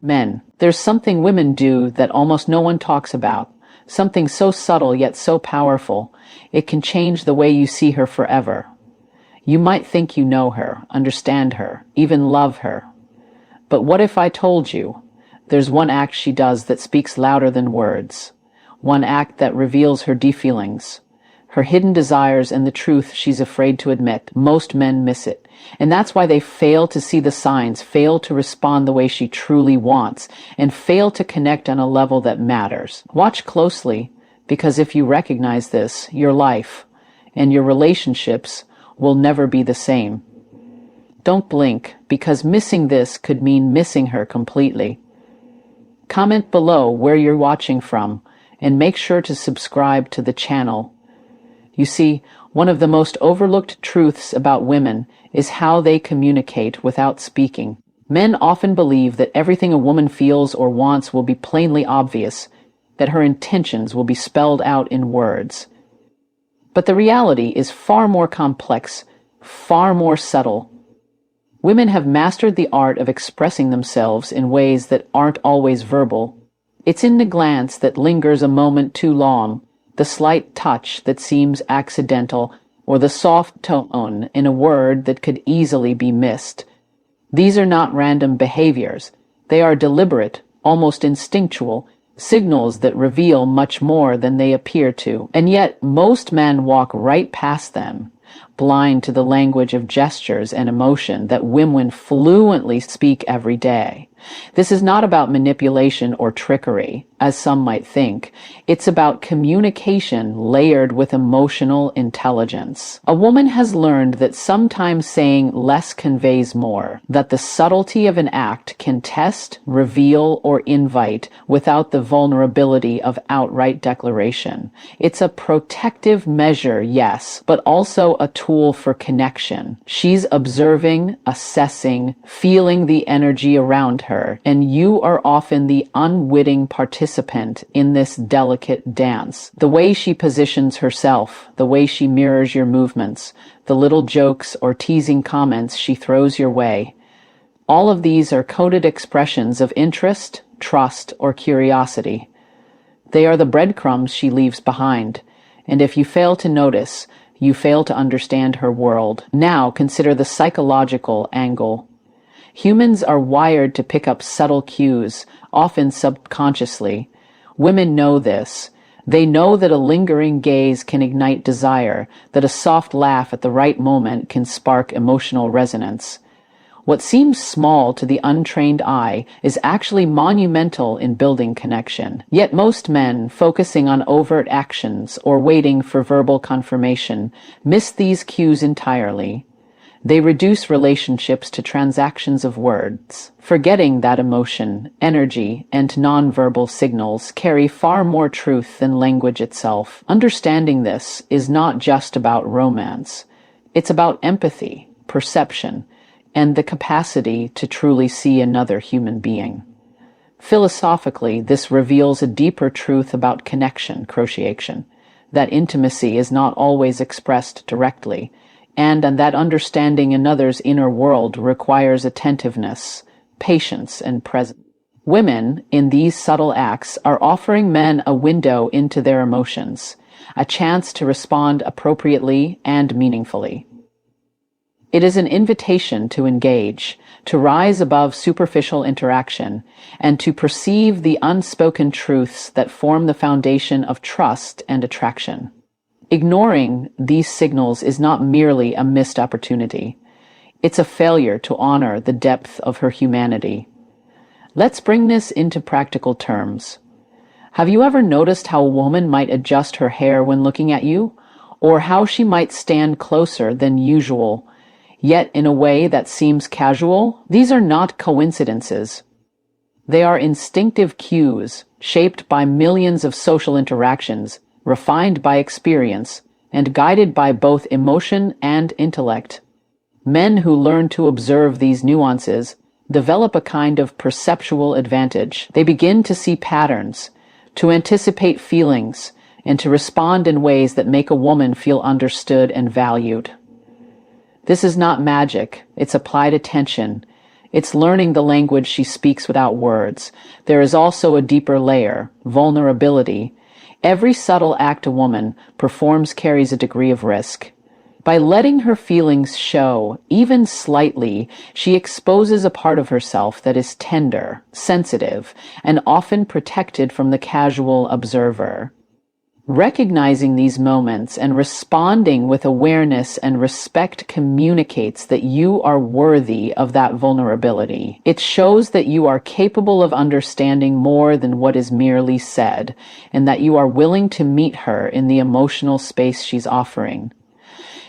Men, there's something women do that almost no one talks about. Something so subtle yet so powerful, it can change the way you see her forever. You might think you know her, understand her, even love her. But what if I told you, there's one act she does that speaks louder than words. One act that reveals her deep feelings, her hidden desires, and the truth she's afraid to admit. Most men miss it. And that's why they fail to see the signs, fail to respond the way she truly wants, and fail to connect on a level that matters. Watch closely, because if you recognize this, your life and your relationships will never be the same. Don't blink, because missing this could mean missing her completely. Comment below where you're watching from, and make sure to subscribe to the channel. You see, one of the most overlooked truths about women is how they communicate without speaking. Men often believe that everything a woman feels or wants will be plainly obvious, that her intentions will be spelled out in words. But the reality is far more complex, far more subtle. Women have mastered the art of expressing themselves in ways that aren't always verbal. It's in the glance that lingers a moment too long, the slight touch that seems accidental, or the soft tone in a word that could easily be missed. These are not random behaviors. They are deliberate, almost instinctual, signals that reveal much more than they appear to. And yet, most men walk right past them, blind to the language of gestures and emotion that women fluently speak every day. This is not about manipulation or trickery, as some might think. It's about communication layered with emotional intelligence. A woman has learned that sometimes saying less conveys more, that the subtlety of an act can test, reveal, or invite without the vulnerability of outright declaration. It's a protective measure, yes, but also a tool for connection. She's observing, assessing, feeling the energy around her, and you are often the unwitting participant in this delicate dance. The way she positions herself, the way she mirrors your movements, the little jokes or teasing comments she throws your way, all of these are coded expressions of interest, trust, or curiosity. They are the breadcrumbs she leaves behind, and if you fail to notice, you fail to understand her world. Now consider the psychological angle. Humans are wired to pick up subtle cues, often subconsciously. Women know this. They know that a lingering gaze can ignite desire, that a soft laugh at the right moment can spark emotional resonance. What seems small to the untrained eye is actually monumental in building connection. Yet most men, focusing on overt actions or waiting for verbal confirmation, miss these cues entirely. They reduce relationships to transactions of words, forgetting that emotion, energy, and nonverbal signals carry far more truth than language itself. Understanding this is not just about romance. It's about empathy, perception, and the capacity to truly see another human being. Philosophically, this reveals a deeper truth about connection, that intimacy is not always expressed directly, and that understanding another's inner world requires attentiveness, patience, and presence. Women, in these subtle acts, are offering men a window into their emotions, a chance to respond appropriately and meaningfully. It is an invitation to engage, to rise above superficial interaction, and to perceive the unspoken truths that form the foundation of trust and attraction. Ignoring these signals is not merely a missed opportunity. It's a failure to honor the depth of her humanity. Let's bring this into practical terms. Have you ever noticed how a woman might adjust her hair when looking at you? Or how she might stand closer than usual, yet in a way that seems casual? These are not coincidences. They are instinctive cues, shaped by millions of social interactions, refined by experience, and guided by both emotion and intellect. Men who learn to observe these nuances develop a kind of perceptual advantage. They begin to see patterns, to anticipate feelings, and to respond in ways that make a woman feel understood and valued. This is not magic, it's applied attention. It's learning the language she speaks without words. There is also a deeper layer, vulnerability. Every subtle act a woman performs carries a degree of risk. By letting her feelings show, even slightly, she exposes a part of herself that is tender, sensitive, and often protected from the casual observer. Recognizing these moments and responding with awareness and respect communicates that you are worthy of that vulnerability. It shows that you are capable of understanding more than what is merely said, and that you are willing to meet her in the emotional space she's offering.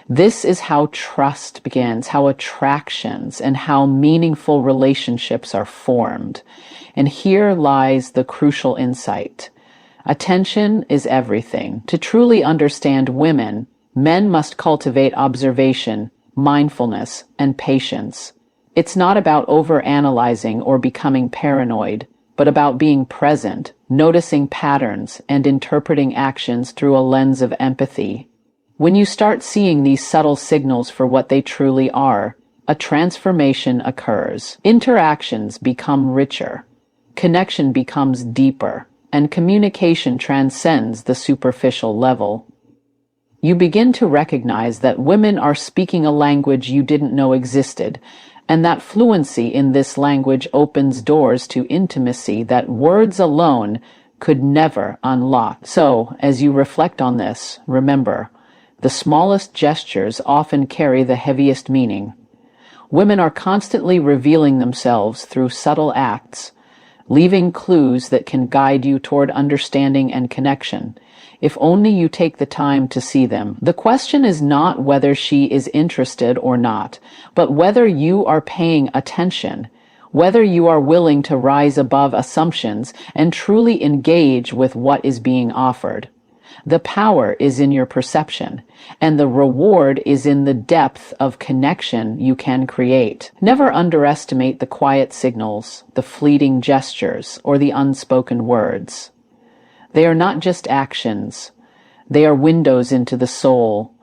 This is how trust begins, how attractions and how meaningful relationships are formed. And here lies the crucial insight. Attention is everything. To truly understand women, men must cultivate observation, mindfulness, and patience. It's not about overanalyzing or becoming paranoid, but about being present, noticing patterns, and interpreting actions through a lens of empathy. When you start seeing these subtle signals for what they truly are, a transformation occurs. Interactions become richer, connection becomes deeper, and communication transcends the superficial level. You begin to recognize that women are speaking a language you didn't know existed, and that fluency in this language opens doors to intimacy that words alone could never unlock. So, as you reflect on this, remember, the smallest gestures often carry the heaviest meaning. Women are constantly revealing themselves through subtle acts, leaving clues that can guide you toward understanding and connection, if only you take the time to see them. The question is not whether she is interested or not, but whether you are paying attention, whether you are willing to rise above assumptions and truly engage with what is being offered. The power is in your perception, and the reward is in the depth of connection you can create. Never underestimate the quiet signals, the fleeting gestures, or the unspoken words. They are not just actions. They are windows into the soul.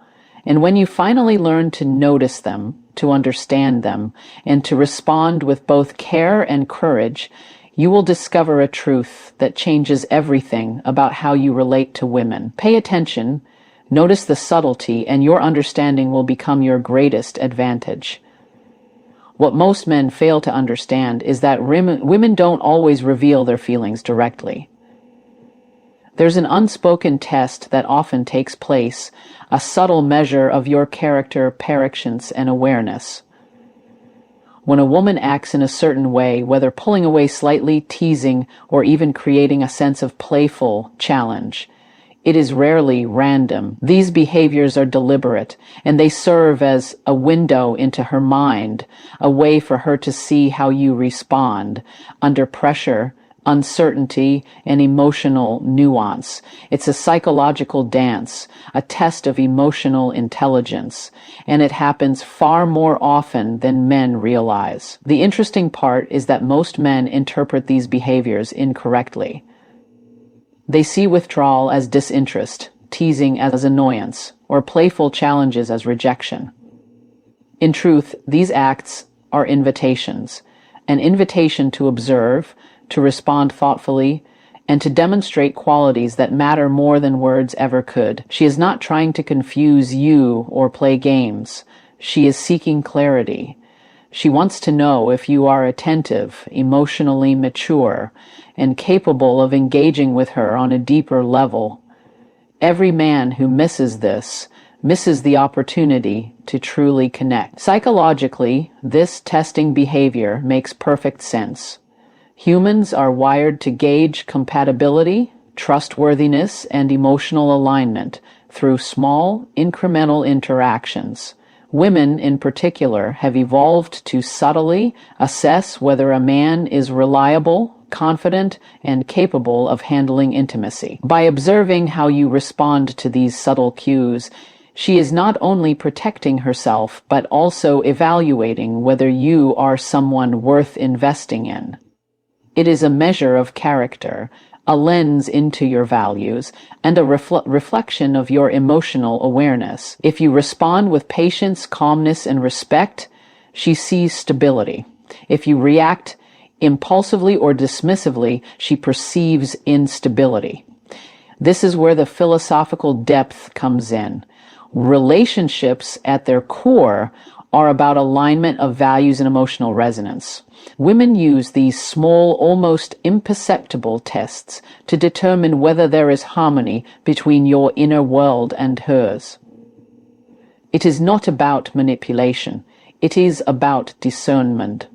And when you finally learn to notice them, to understand them, and to respond with both care and courage, you will discover a truth that changes everything about how you relate to women. Pay attention, notice the subtlety, and your understanding will become your greatest advantage. What most men fail to understand is that women don't always reveal their feelings directly. There's an unspoken test that often takes place, a subtle measure of your character, patience, and awareness. When a woman acts in a certain way, whether pulling away slightly, teasing, or even creating a sense of playful challenge, it is rarely random. These behaviors are deliberate, and they serve as a window into her mind, a way for her to see how you respond under pressure, uncertainty, and emotional nuance. It's a psychological dance, a test of emotional intelligence, and it happens far more often than men realize. The interesting part is that most men interpret these behaviors incorrectly. They see withdrawal as disinterest, teasing as annoyance, or playful challenges as rejection. In truth, these acts are invitations, an invitation to observe, to respond thoughtfully, and to demonstrate qualities that matter more than words ever could. She is not trying to confuse you or play games. She is seeking clarity. She wants to know if you are attentive, emotionally mature, and capable of engaging with her on a deeper level. Every man who misses this misses the opportunity to truly connect. Psychologically, this testing behavior makes perfect sense. Humans are wired to gauge compatibility, trustworthiness, and emotional alignment through small, incremental interactions. Women, in particular, have evolved to subtly assess whether a man is reliable, confident, and capable of handling intimacy. By observing how you respond to these subtle cues, she is not only protecting herself, but also evaluating whether you are someone worth investing in. It is a measure of character, a lens into your values, and a reflection of your emotional awareness. If you respond with patience, calmness, and respect, she sees stability, If you react impulsively or dismissively, she perceives instability. This is where the philosophical depth comes in. Relationships at their core are about alignment of values and emotional resonance. Women use these small, almost imperceptible tests to determine whether there is harmony between your inner world and hers. It is not about manipulation. It is about discernment.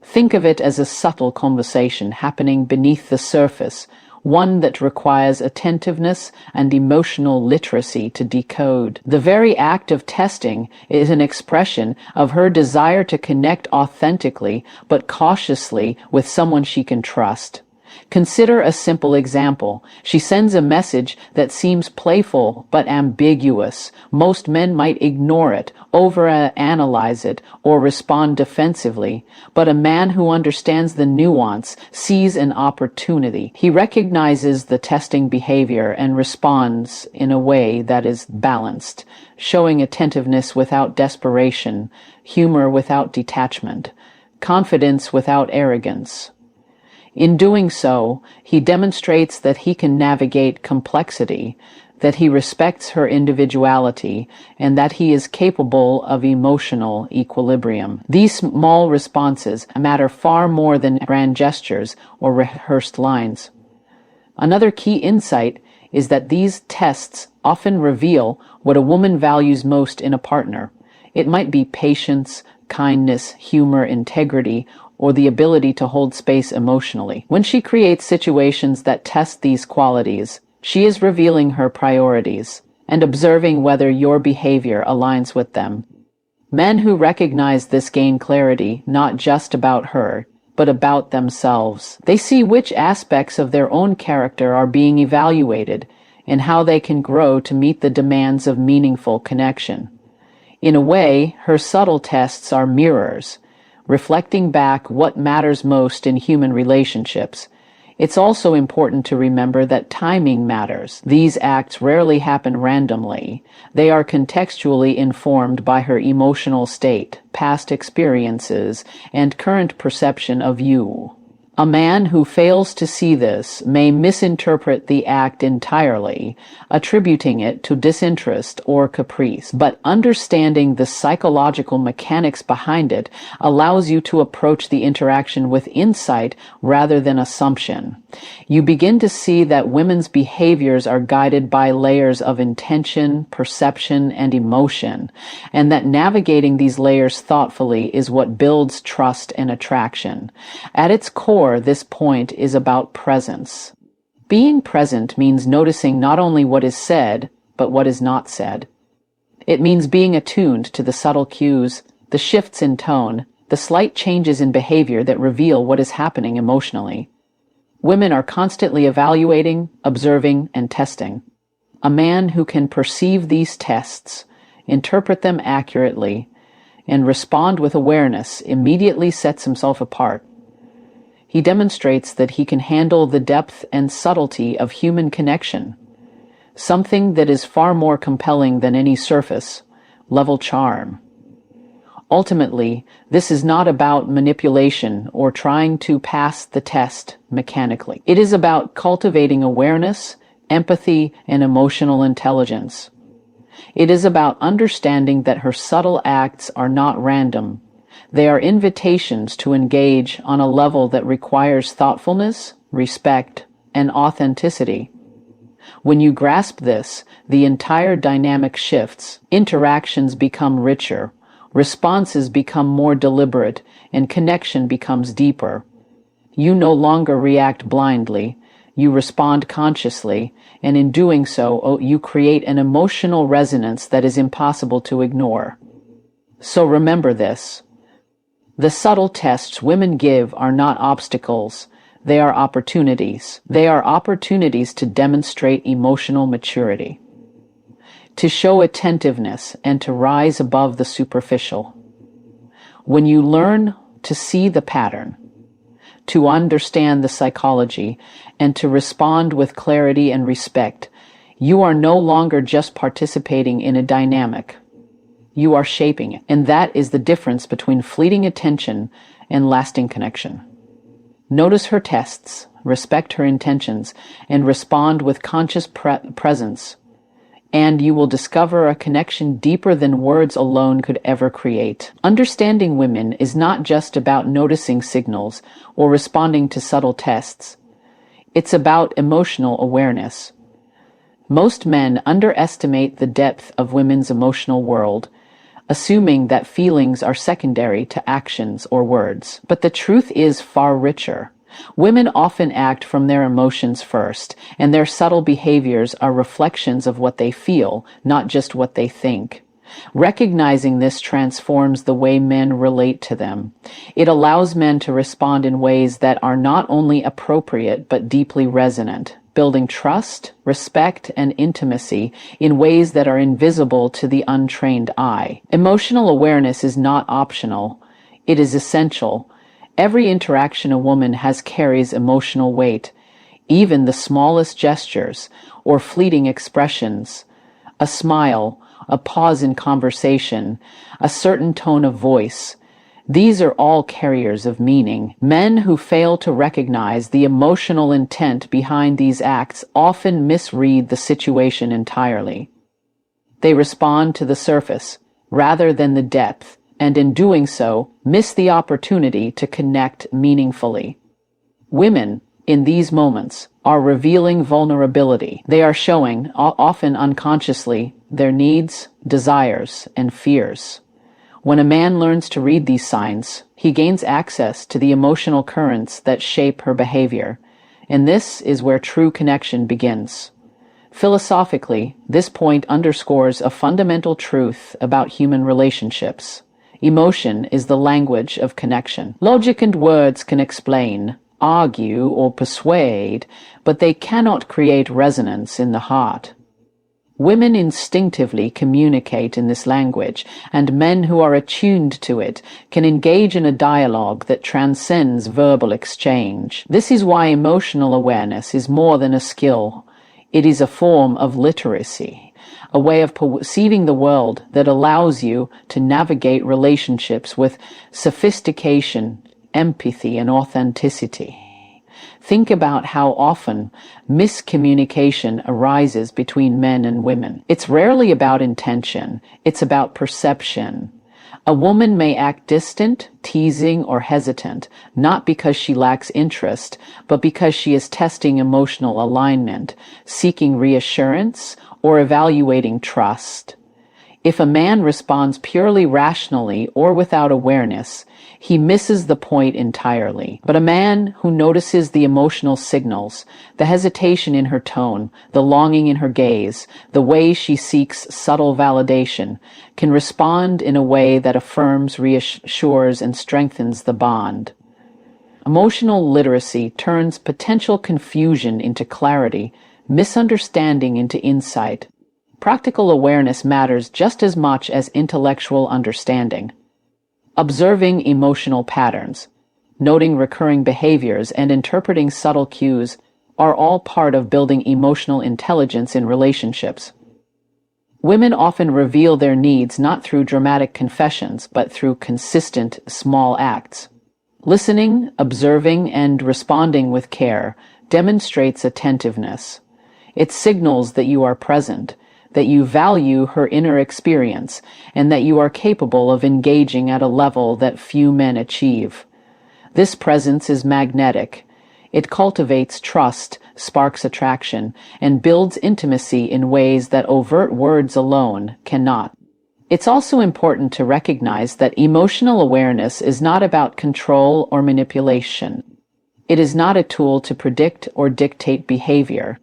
Think of it as a subtle conversation happening beneath the surface, one that requires attentiveness and emotional literacy to decode. The very act of testing is an expression of her desire to connect authentically but cautiously with someone she can trust. Consider a simple example. She sends a message that seems playful but ambiguous. Most men might ignore it, overanalyze it, or respond defensively. But a man who understands the nuance sees an opportunity. He recognizes the testing behavior and responds in a way that is balanced, showing attentiveness without desperation, humor without detachment, confidence without arrogance. In doing so, he demonstrates that he can navigate complexity, that he respects her individuality, and that he is capable of emotional equilibrium. These small responses matter far more than grand gestures or rehearsed lines. Another key insight is that these tests often reveal what a woman values most in a partner. It might be patience, kindness, humor, integrity, or the ability to hold space emotionally. When she creates situations that test these qualities, she is revealing her priorities and observing whether your behavior aligns with them. Men who recognize this gain clarity not just about her, but about themselves. They see which aspects of their own character are being evaluated and how they can grow to meet the demands of meaningful connection. In a way, her subtle tests are mirrors, reflecting back what matters most in human relationships. It's also important to remember that timing matters. These acts rarely happen randomly. They are contextually informed by her emotional state, past experiences, and current perception of you. A man who fails to see this may misinterpret the act entirely, attributing it to disinterest or caprice. But understanding the psychological mechanics behind it allows you to approach the interaction with insight rather than assumption. You begin to see that women's behaviors are guided by layers of intention, perception, and emotion, and that navigating these layers thoughtfully is what builds trust and attraction. At its core, this point is about presence. Being present means noticing not only what is said, but what is not said. It means being attuned to the subtle cues, the shifts in tone, the slight changes in behavior that reveal what is happening emotionally. Women are constantly evaluating, observing, and testing. A man who can perceive these tests, interpret them accurately, and respond with awareness immediately sets himself apart. He demonstrates that he can handle the depth and subtlety of human connection, something that is far more compelling than any surface-level charm. Ultimately, this is not about manipulation or trying to pass the test mechanically. It is about cultivating awareness, empathy, and emotional intelligence. It is about understanding that her subtle acts are not random. They are invitations to engage on a level that requires thoughtfulness, respect, and authenticity. When you grasp this, the entire dynamic shifts. Interactions become richer, responses become more deliberate, and connection becomes deeper. You no longer react blindly. You respond consciously, and in doing so, you create an emotional resonance that is impossible to ignore. So remember this. The subtle tests women give are not obstacles. They are opportunities. They are opportunities to demonstrate emotional maturity, to show attentiveness, and to rise above the superficial. When you learn to see the pattern, to understand the psychology, and to respond with clarity and respect, you are no longer just participating in a dynamic. You are shaping it. And that is the difference between fleeting attention and lasting connection. Notice her tests, respect her intentions, and respond with conscious presence. And you will discover a connection deeper than words alone could ever create. Understanding women is not just about noticing signals or responding to subtle tests. It's about emotional awareness. Most men underestimate the depth of women's emotional world, assuming that feelings are secondary to actions or words. But the truth is far richer. Women often act from their emotions first, and their subtle behaviors are reflections of what they feel, not just what they think. Recognizing this transforms the way men relate to them. It allows men to respond in ways that are not only appropriate but deeply resonant, building trust, respect, and intimacy in ways that are invisible to the untrained eye. Emotional awareness is not optional. It is essential. Every interaction a woman has carries emotional weight. Even the smallest gestures or fleeting expressions, a smile, a pause in conversation, a certain tone of voice, these are all carriers of meaning. Men who fail to recognize the emotional intent behind these acts often misread the situation entirely. They respond to the surface rather than the depth, and in doing so, miss the opportunity to connect meaningfully. Women, in these moments, are revealing vulnerability. They are showing, often unconsciously, their needs, desires, and fears. When a man learns to read these signs, he gains access to the emotional currents that shape her behavior, and this is where true connection begins. Philosophically, this point underscores a fundamental truth about human relationships. Emotion is the language of connection. Logic and words can explain, argue, or persuade, but they cannot create resonance in the heart. Women instinctively communicate in this language, and men who are attuned to it can engage in a dialogue that transcends verbal exchange. This is why emotional awareness is more than a skill. It is a form of literacy, a way of perceiving the world that allows you to navigate relationships with sophistication, empathy, and authenticity. Think about how often miscommunication arises between men and women. It's rarely about intention, it's about perception. A woman may act distant, teasing, or hesitant, not because she lacks interest, but because she is testing emotional alignment, seeking reassurance, or evaluating trust. If a man responds purely rationally or without awareness, he misses the point entirely. But a man who notices the emotional signals, the hesitation in her tone, the longing in her gaze, the way she seeks subtle validation, can respond in a way that affirms, reassures, and strengthens the bond. Emotional literacy turns potential confusion into clarity, misunderstanding into insight. Practical awareness matters just as much as intellectual understanding. Observing emotional patterns, noting recurring behaviors, and interpreting subtle cues are all part of building emotional intelligence in relationships. Women often reveal their needs not through dramatic confessions, but through consistent, small acts. Listening, observing, and responding with care demonstrates attentiveness. It signals that you are present, that you value her inner experience, and that you are capable of engaging at a level that few men achieve. This presence is magnetic. It cultivates trust, sparks attraction, and builds intimacy in ways that overt words alone cannot. It's also important to recognize that emotional awareness is not about control or manipulation. It is not a tool to predict or dictate behavior.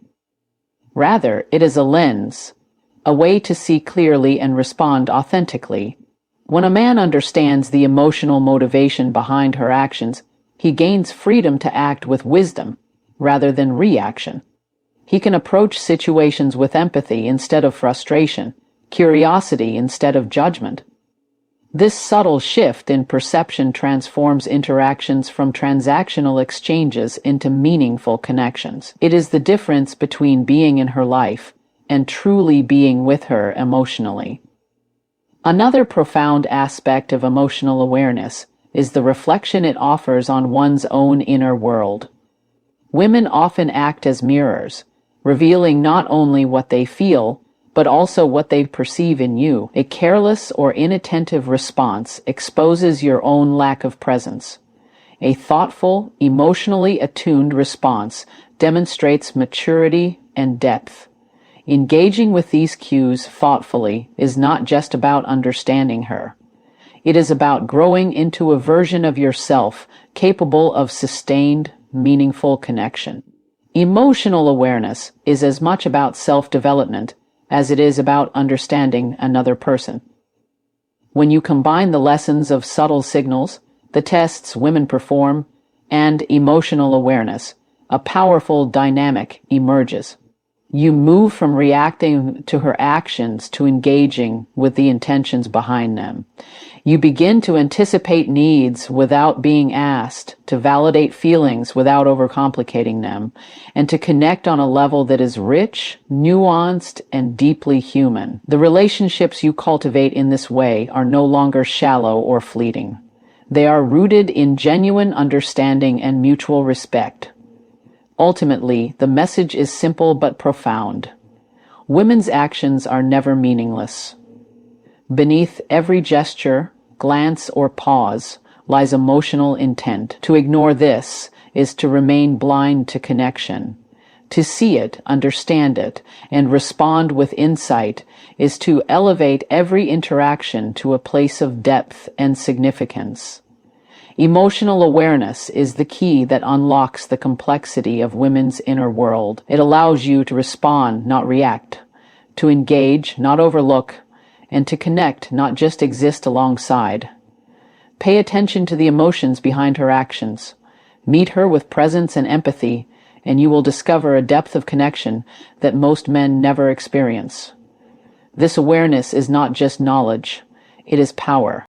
Rather, it is a lens, a way to see clearly and respond authentically. When a man understands the emotional motivation behind her actions, he gains freedom to act with wisdom rather than reaction. He can approach situations with empathy instead of frustration, curiosity instead of judgment. This subtle shift in perception transforms interactions from transactional exchanges into meaningful connections. It is the difference between being in her life and truly being with her emotionally. Another profound aspect of emotional awareness is the reflection it offers on one's own inner world. Women often act as mirrors, revealing not only what they feel, but also what they perceive in you. A careless or inattentive response exposes your own lack of presence. A thoughtful, emotionally attuned response demonstrates maturity and depth. Engaging with these cues thoughtfully is not just about understanding her. It is about growing into a version of yourself capable of sustained, meaningful connection. Emotional awareness is as much about self-development as it is about understanding another person. When you combine the lessons of subtle signals, the tests women perform, and emotional awareness, a powerful dynamic emerges. You move from reacting to her actions to engaging with the intentions behind them. You begin to anticipate needs without being asked, to validate feelings without overcomplicating them, and to connect on a level that is rich, nuanced, and deeply human. The relationships you cultivate in this way are no longer shallow or fleeting. They are rooted in genuine understanding and mutual respect. Ultimately, the message is simple but profound. Women's actions are never meaningless. Beneath every gesture, glance, or pause lies emotional intent. To ignore this is to remain blind to connection. To see it, understand it, and respond with insight is to elevate every interaction to a place of depth and significance. Emotional awareness is the key that unlocks the complexity of women's inner world. It allows you to respond, not react, to engage, not overlook, and to connect, not just exist alongside. Pay attention to the emotions behind her actions. Meet her with presence and empathy, and you will discover a depth of connection that most men never experience. This awareness is not just knowledge, it is power.